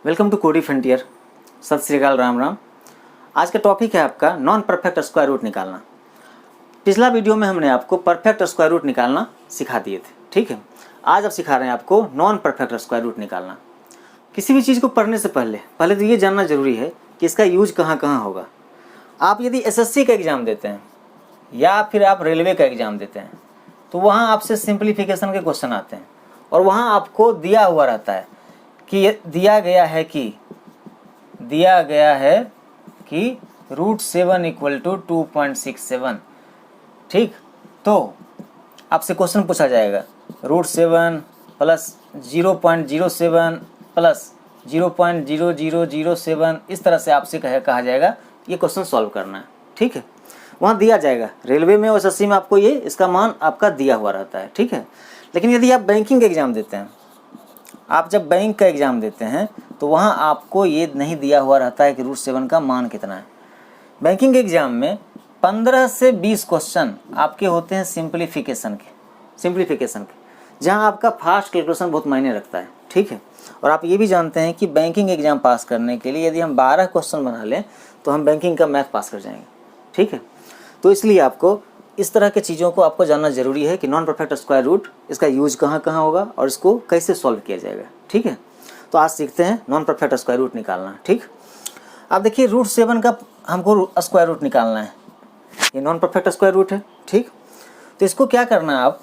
Welcome to कोडी frontier. सत श्री अकाल, राम राम। आज का टॉपिक है आपका नॉन परफेक्ट स्क्वायर रूट निकालना। पिछला वीडियो में हमने आपको परफेक्ट स्क्वायर रूट निकालना सिखा दिए थे, ठीक है। आज अब सिखा रहे हैं आपको नॉन परफेक्ट स्क्वायर रूट निकालना। किसी भी चीज़ को पढ़ने से पहले तो ये जानना जरूरी है कि इसका यूज कहाँ कहाँ होगा। आप यदि एसएससी का एग्ज़ाम देते हैं या फिर आप रेलवे का एग्ज़ाम देते हैं तो वहाँ आपसे सिंप्लीफिकेशन के क्वेश्चन आते हैं और वहाँ आपको दिया हुआ रहता है कि दिया गया है कि √7 = 2.67, ठीक। तो आपसे क्वेश्चन पूछा जाएगा √7 + 0.07 + 0.0007, इस तरह से आपसे कहा जाएगा ये क्वेश्चन सॉल्व करना है, ठीक है। वहाँ दिया जाएगा, रेलवे में और एसएससी में आपको ये इसका मान आपका दिया हुआ रहता है, ठीक है। लेकिन यदि आप बैंकिंग का एग्ज़ाम देते हैं, आप जब बैंक का एग्ज़ाम देते हैं तो वहाँ आपको ये नहीं दिया हुआ रहता है कि √7 का मान कितना है। बैंकिंग के एग्ज़ाम में 15 से 20 क्वेश्चन आपके होते हैं सिंप्लीफिकेशन के, जहाँ आपका फास्ट कैलकुलेशन बहुत मायने रखता है, ठीक है। और आप ये भी जानते हैं कि बैंकिंग एग्ज़ाम पास करने के लिए यदि हम 12 क्वेश्चन बना लें तो हम बैंकिंग का मैथ पास कर जाएंगे, ठीक है। तो इसलिए आपको इस तरह के चीज़ों को आपको जानना जरूरी है कि नॉन परफेक्ट स्क्वायर रूट इसका यूज कहाँ कहाँ होगा और इसको कैसे सॉल्व किया जाएगा, ठीक है। तो आज सीखते हैं नॉन परफेक्ट स्क्वायर रूट निकालना, ठीक। आप देखिए √7 का हमको स्क्वायर रूट निकालना है, ये नॉन परफेक्ट स्क्वायर रूट है, ठीक। तो इसको क्या करना है, आप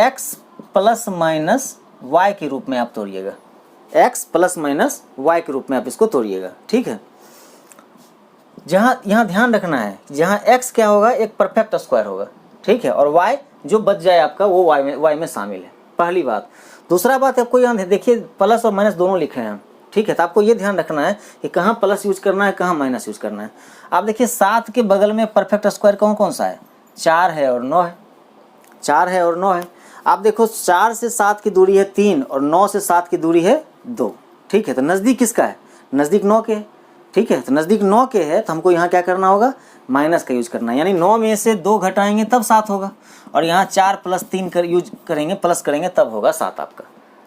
x ± y के रूप में आप तोड़िएगा, x ± y के रूप में आप इसको तोड़िएगा, ठीक है। यहाँ ध्यान रखना है, जहाँ x क्या होगा, एक परफेक्ट स्क्वायर होगा, ठीक है, और y जो बच जाए आपका वो y में शामिल है, पहली बात। दूसरा बात आपको यहाँ देखिए प्लस और माइनस दोनों लिखे हैं, ठीक है। तो आपको ये ध्यान रखना है कि कहाँ प्लस यूज करना है, कहाँ माइनस यूज करना है। आप देखिए 7 के बगल में परफेक्ट स्क्वायर कौन सा है, 4 है और 9 है, 4 है और 9 है। आप देखो 4 से 7 की दूरी है 3 और 9 से 7 की दूरी है 2, ठीक है। तो नज़दीक किसका है, नज़दीक 9 के है, ठीक है। तो नज़दीक 9 के है तो हमको यहाँ क्या करना होगा, माइनस का यूज करना है, यानी 9 में से 2 घटाएंगे तब 7 होगा, और यहाँ 4 + 3 कर यूज करेंगे, प्लस करेंगे तब होगा 7 आपका,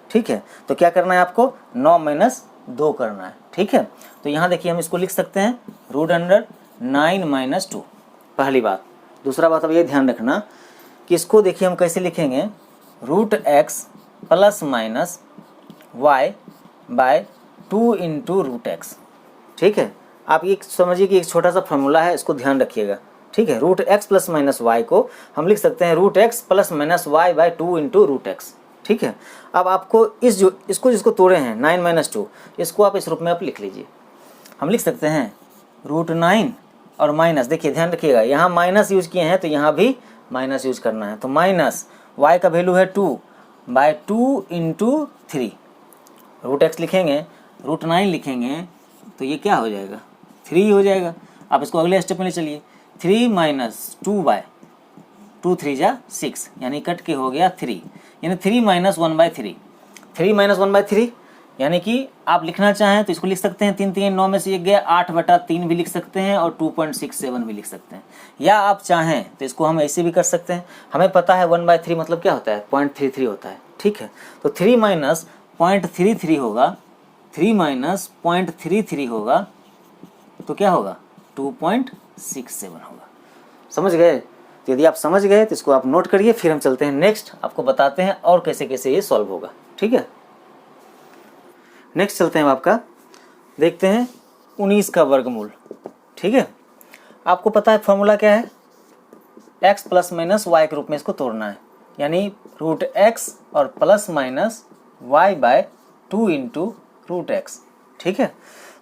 ठीक है। तो क्या करना है आपको, 9 - 2 करना है, ठीक है। तो यहाँ देखिए हम इसको लिख सकते हैं √9 - 2, पहली बात। दूसरा बात अब ये ध्यान रखना कि इसको देखिए हम कैसे लिखेंगे, √x ± y / 2 × √x, ठीक है। आप ये समझिए कि एक छोटा सा फॉर्मूला है, इसको ध्यान रखिएगा, ठीक है। √x ± y को हम लिख सकते हैं √x ± y / 2 × √x, ठीक है। अब आपको इसको जिसको तोड़े हैं 9 - 2, इसको आप इस रूप में आप लिख लीजिए। हम लिख सकते हैं √9 और माइनस, देखिए ध्यान रखिएगा यहाँ माइनस यूज किए हैं तो यहाँ भी माइनस यूज करना है। तो माइनस y का वैल्यू है 2 / 2 × 3, √x लिखेंगे, √9 लिखेंगे तो ये क्या हो जाएगा, 3 हो जाएगा। आप इसको अगले स्टेप में ले चलिए, 3 - 2 / 2 × 3 = 6, यानी कट के हो गया 3, यानी 3 - 1/3, 3 - 1/3, यानी कि आप लिखना चाहें तो इसको लिख सकते हैं 3 × 3 = 9 में से 1 गया, 8/3 भी लिख सकते हैं और 2.67 भी लिख सकते हैं। या आप चाहें तो इसको हम ऐसे भी कर सकते हैं, हमें पता है 1/3 मतलब क्या होता है, 0.33 होता है, ठीक है। तो 3 - 0.33 होगा, 3 - 0.33 होगा तो क्या होगा, 2.67 होगा। समझ गए? तो यदि आप समझ गए तो इसको आप नोट करिए, फिर हम चलते हैं नेक्स्ट, आपको बताते हैं और कैसे कैसे ये सॉल्व होगा, ठीक है। नेक्स्ट चलते हैं आपका, देखते हैं 19 का वर्गमूल, ठीक है। आपको पता है फॉर्मूला क्या है, x ± y के रूप में इसको तोड़ना है, यानी √x और प्लस माइनस y / 2 × √x, ठीक है।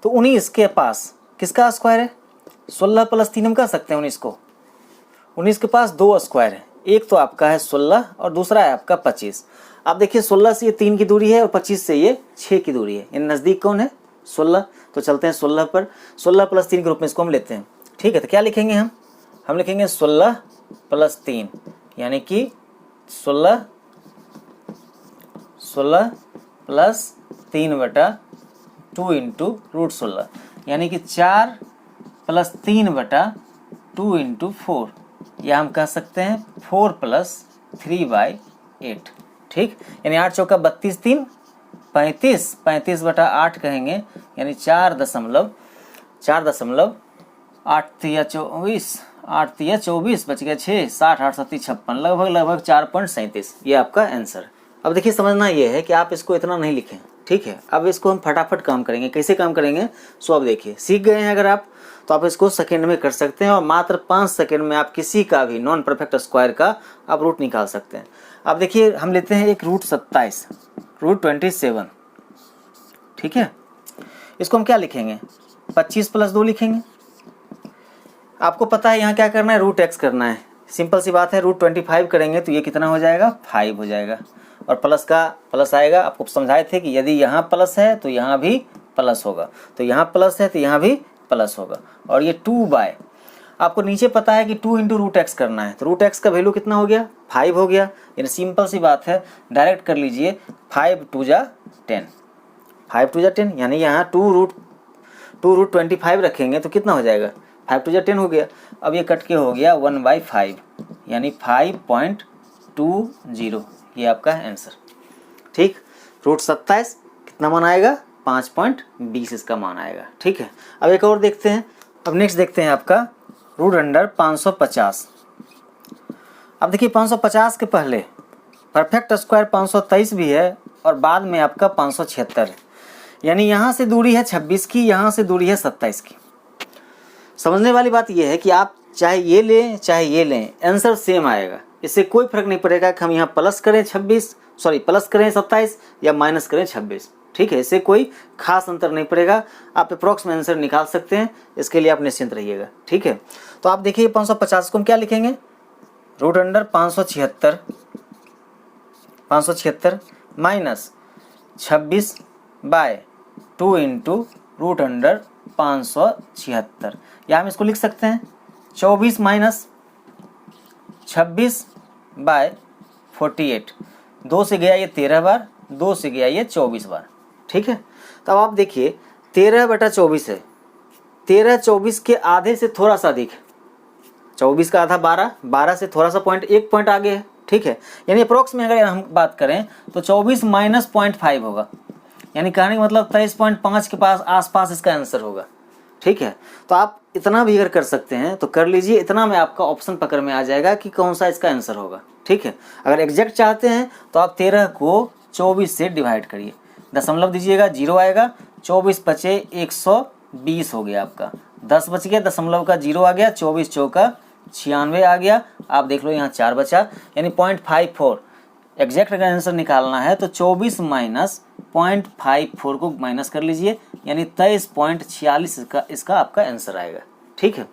तो 19 के पास किसका स्क्वायर है, 16 + 3 हम कर सकते हैं 19 को। 19 के पास 2 स्क्वायर है, एक तो आपका है 16 और दूसरा है आपका 25। आप देखिए 16 से ये 3 की दूरी है और 25 से ये 6 की दूरी है, इन नज़दीक कौन है, 16। तो चलते हैं 16 पर, 16 + 3 के रूप में इसको हम लेते हैं, ठीक है। तो क्या लिखेंगे हम लिखेंगे 16 + 3, यानी कि 16 + 3/2 × √16, यानी कि 4 + 3/2 × 4, या हम कह सकते हैं 4 + 3/8, ठीक। यानी 8 × 4 = 32, 3 35, 35/8 कहेंगे, यानी 4.8 बच गया 6, 60, 8 7 56, लगभग 4.37, ये आपका आंसर। अब देखिए समझना ये है कि आप इसको इतना नहीं लिखें, ठीक है। अब इसको हम फटाफट काम करेंगे। कैसे काम करेंगे सो अब देखिए, सीख गए हैं अगर आप तो आप इसको सेकेंड में कर सकते हैं और मात्र 5 सेकेंड में आप किसी का भी नॉन परफेक्ट स्क्वायर का आप रूट निकाल सकते हैं। अब देखिए हम लेते हैं एक रूट 27, रूट 27, ठीक है। इसको हम क्या लिखेंगे, 25 + 2 लिखेंगे। आपको पता है यहाँ क्या करना है, रूट x करना है। सिंपल सी बात है, रूट 25 करेंगे तो ये कितना हो जाएगा, 5 हो जाएगा, और प्लस का प्लस आएगा। आपको समझाए थे कि यदि यहाँ प्लस है तो यहाँ भी प्लस होगा, तो यहाँ प्लस है तो यहाँ भी प्लस होगा। और ये 2/, आपको नीचे पता है कि 2 × रूट x करना है, तो रूट x का वैल्यू कितना हो गया, 5 हो गया। यानी सिंपल सी बात है, डायरेक्ट कर लीजिए, 5 × 2 = 10, 5 × 2 = 10, यानी यहाँ 2 रूट 25 रखेंगे तो कितना हो जाएगा, 5 × 2 = 10 हो गया। अब ये कट के हो गया 1/5, यानी 5.20, ये आपका आंसर, ठीक। रूट 27 कितना मान आएगा, 5.20 इसका मान आएगा, ठीक है। अब एक और देखते हैं। अब नेक्स्ट देखते हैं आपका √550। अब देखिए 550 के पहले परफेक्ट स्क्वायर 523 भी है और बाद में आपका 576 है, यानी यहाँ से दूरी है 26 की, यहाँ से दूरी है 27 की। समझने वाली बात यह है कि आप चाहे ये लें चाहे ये लें, आंसर सेम आएगा। इससे कोई फर्क नहीं पड़ेगा कि हम यहाँ प्लस करें 27 या माइनस करें 26, ठीक है। इससे कोई खास अंतर नहीं पड़ेगा, आप अप्रॉक्स में आंसर निकाल सकते हैं, इसके लिए आप निश्चिंत रहिएगा, ठीक है। तो आप देखिए 550 को हम क्या लिखेंगे, √576 माइनस 26/2 × √576, या हम इसको लिख सकते हैं 24 माइनस 26/48, 2 से गया ये 13 बार, 2 से गया ये 24 बार, ठीक है। तब आप देखिए 13/24 है, 13 24 के आधे से थोड़ा सा अधिक है, 24 का आधा 12, 12 से थोड़ा सा एक पॉइंट आगे है, ठीक है। यानी अप्रोक्स में अगर हम बात करें तो 24 माइनस 0.5 होगा, यानी कहने का मतलब 23.5 के पास आसपास इसका आंसर होगा, ठीक है। तो आप इतना भी अगर कर सकते हैं तो कर लीजिए, इतना में आपका ऑप्शन पकड़ में आ जाएगा कि कौन सा इसका आंसर होगा, ठीक है। अगर एग्जैक्ट चाहते हैं तो आप 13 को 24 से डिवाइड करिए, दशमलव दीजिएगा, 0 आएगा, 24 × 5 = 120 हो गया आपका, 10 बच गया, दशमलव का 0 आ गया, 24 चौका 96 आ गया। आप देख लो यहाँ 4 बचा, यानी 0.54। एग्जैक्ट अगर आंसर निकालना है तो 24 माइनस 0.54 को माइनस कर लीजिए, यानी 23.46 इसका आपका आंसर आएगा, ठीक है।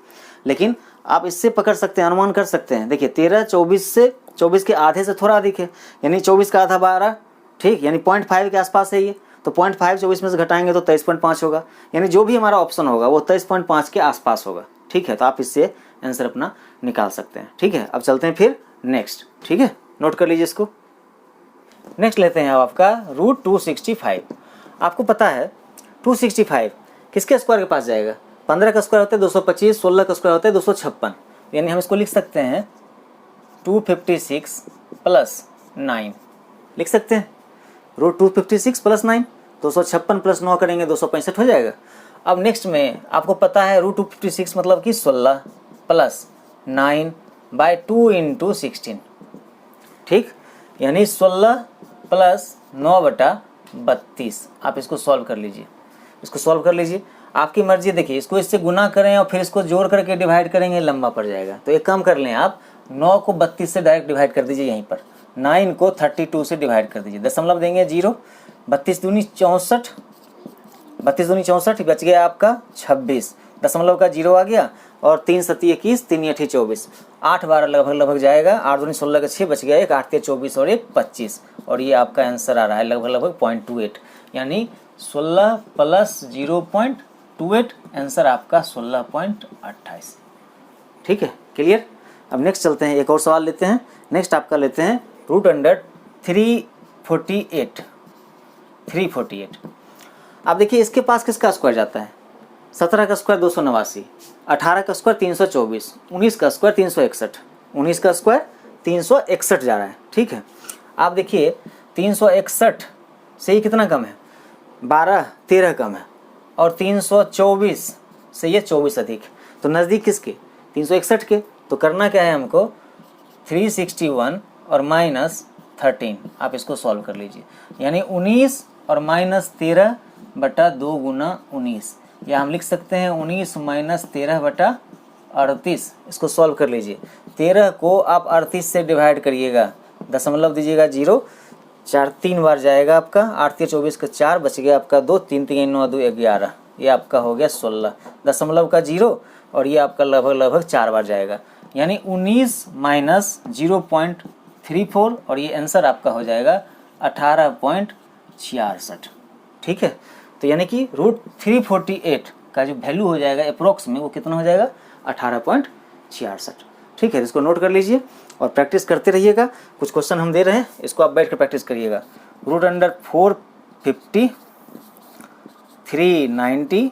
लेकिन आप इससे पकड़ सकते हैं, अनुमान कर सकते हैं। देखिए 13 24 के आधे से थोड़ा अधिक है, यानी 24 का आधा 12, ठीक, यानी 0.5 के आसपास है ये, तो 0.5 24 में से घटाएंगे तो 23.5 होगा, यानी जो भी हमारा ऑप्शन होगा वो 23.5 के आसपास होगा, ठीक है। तो आप इससे आंसर अपना निकाल सकते हैं, ठीक है। अब चलते हैं फिर नेक्स्ट, ठीक है, नोट कर लीजिए इसको। नेक्स्ट लेते हैं आपका √265। आपको पता है 265 किसके स्क्वायर के पास जाएगा, 15 का स्क्वायर होता है 225, 16 का स्क्वायर होता है 256, यानी हम इसको लिख सकते हैं 256 + 9 लिख सकते हैं, √256 + 9, 256 + 9 करेंगे 265 हो जाएगा। अब नेक्स्ट में आपको पता है √256 मतलब कि 16 + 9/2 × 16, ठीक, यानी 16 + 9/32। आप इसको सॉल्व कर लीजिए, इसको सॉल्व कर लीजिए, आपकी मर्जी। देखिए इसको इससे गुना करें और फिर इसको जोड़ करके डिवाइड करेंगे, लंबा पड़ जाएगा। तो एक काम कर लें आप, 9 को 32 से डायरेक्ट डिवाइड कर दीजिए यहीं पर, 9 को 32 से डिवाइड कर दीजिए, दशमलव देंगे 0, 32 दूनी 64, 32 दूनी 64, बच गया आपका 26, दशमलव का 0 आ गया, और 3 × 7 = 21, 3 × 8 = 24, 8 12 लगभग जाएगा, 8 दूनी 16 का 6, बच गया 1, 8 × 3 = 24 और 1 25, और ये आपका आंसर आ रहा है लगभग 0.28, यानी 16 + 0.28, आंसर आपका 16.28, ठीक है, क्लियर। अब नेक्स्ट चलते हैं, एक और सवाल लेते हैं। नेक्स्ट आपका लेते हैं √348। आप देखिए इसके पास किसका स्क्वायर जाता है, 17 का स्क्वायर 289, 18 का स्क्वायर 324, 19 का स्क्वायर 361, 19 का स्क्वायर 361 जा रहा है, ठीक है। आप देखिए 361 से ये कितना कम है, 12 13 कम है, और 324 से ये 24 अधिक, तो नज़दीक किसके, 361 के। तो करना क्या है हमको, 361 और -13, आप इसको सॉल्व कर लीजिए, यानी 19 और -13 बटा 2 गुना 19, या हम लिख सकते हैं 19 - 13 बटा 38। इसको सॉल्व कर लीजिए, 13 को आप 38 से डिवाइड करिएगा, दशमलव दीजिएगा 0, 4 3 बार जाएगा आपका, 8 3 24 का 4 बच गया आपका 2, 3 3 9 2 11, ये आपका हो गया 16, दशमलव का 0, और ये आपका लगभग 4 बार जाएगा, यानी 19 - 0.34, और ये आंसर आपका हो जाएगा 18.66। ठीक है, तो यानी कि √348 का जो वैल्यू हो जाएगा अप्रोक्स में, वो कितना हो जाएगा, 18.66। ठीक है, इसको नोट कर लीजिए और प्रैक्टिस करते रहिएगा। कुछ क्वेश्चन हम दे रहे हैं, इसको आप बैठ कर प्रैक्टिस करिएगा। √450, 390,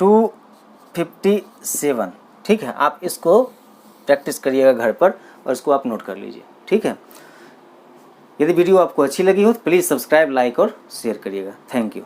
257। ठीक है, आप इसको प्रैक्टिस करिएगा घर पर और इसको आप नोट कर लीजिए। ठीक है, यदि वीडियो आपको अच्छी लगी हो तो प्लीज़ सब्सक्राइब, लाइक और शेयर करिएगा। Thank you.